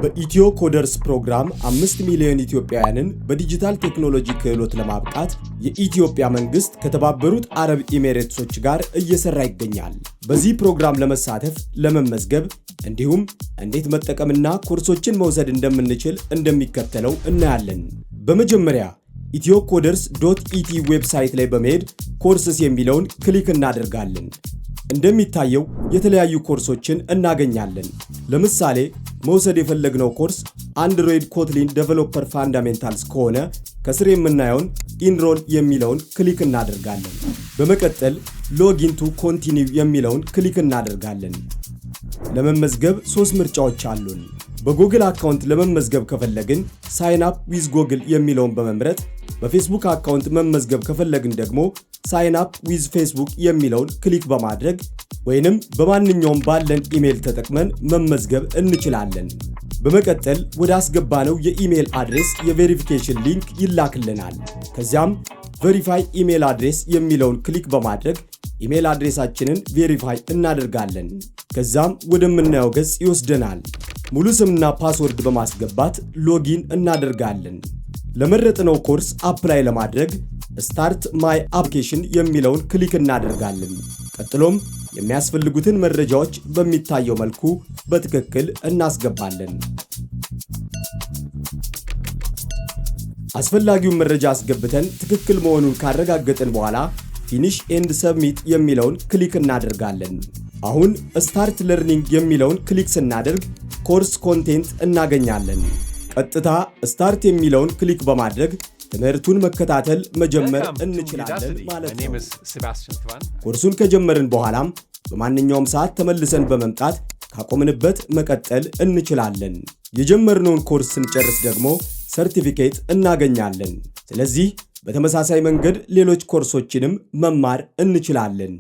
በኢትዮ ኮደርስ ፕሮግራም 5 ሚሊዮን ኢትዮጵያውያንን በዲጂታል ቴክኖሎጂ ክህሎት ለማብቃት የኢትዮጵያ መንግስት ከተባበሩት አረብ ኤሚሬትሶች ጋር እየሰራ ይገኛል። በዚህ ፕሮግራም ለመሳተፍ ለመመዝገብ እንዲሁም እንዴት መጠቀምና ኮርሶችን መውሰድ እንደምንችል እንደሚከተለው እናያለን። በመጀመሪያ ethiokoders.et ዌብሳይት ላይ በመሄድ ኮርስስ የሚለውን ክሊክ እናደርጋለን። እንደሚታየው የተለያዩ ኮርሶችን እናገኛለን። ለምሳሌ መውሰድ የፈለግነው ኮርስ አንድሮይድ ኮትሊን ዴቨሎፐር ፋንዳሜንታልስ ከሆነ ከስር የምናየውን ኢንሮል የሚለውን ክሊክ እናደርጋለን። በመቀጠል ሎጊን ቱ ኮንቲኒው የሚለውን ክሊክ እናደርጋለን። ለመመዝገብ 3 ምርጫዎች አሉን። በጉግል አካውንት ለመመዝገብ ከፈለግን ሳይን አፕ ዊዝ ጉግል የሚለውን በመምረጥ በፌስቡክ አካውንት መመዝገብ ከፈለግን ደግሞ ሳይን አፕ ዊዝ ፌስቡክ የሚለውን ክሊክ በማድረግ ወይንም በማንኛውም ባለን ኢሜል ተጠቅመን መመዝገብ እንችላለን። በመቀጠል ወደ አስገባነው የኢሜል አድሬስ የቬሪፊኬሽን ሊንክ ይላክልናል። ከዚያም ቬሪፋይ ኢሜል አድሬስ የሚለውን ክሊክ በማድረግ ኢሜል አድሬሳችንን ቬሪፋይ እናደርጋለን። ከዛም ወደምናየው ገጽ ይወስደናል። ሙሉ ስምና ፓስወርድ በማስገባት ሎጊን እናደርጋለን። ለመረጥነው ኮርስ አፕላይ ለማድረግ ስታርት ማይ አፕሊኬሽን የሚለውን ክሊክ እናደርጋለን። ቀጥሎም የሚያስፈልጉትን መረጃዎች በሚታየው መልኩ በትክክል እናስገባለን። አስፈላጊውን መረጃ አስገብተን ትክክል መሆኑን ካረጋገጥን በኋላ ፊኒሽ ኤንድ ሰብሚት የሚለውን ክሊክ እናደርጋለን። አሁን ስታርት ለርኒንግ የሚለውን ክሊክ ስናደርግ ኮርስ ኮንቴንት እናገኛለን። ቀጥታ ስታርት የሚለውን ክሊክ በማድረግ ትምህርቱን መከታተል መጀመር እንችላለን ማለት ነው። ኮርሱን ከጀመርን በኋላም በማንኛውም ሰዓት ተመልሰን በመምጣት ካቆምንበት መቀጠል እንችላለን። የጀመርነውን ኮርስ ስንጨርስ ደግሞ ሰርቲፊኬት እናገኛለን። ስለዚህ በተመሳሳይ መንገድ ሌሎች ኮርሶችንም መማር እንችላለን።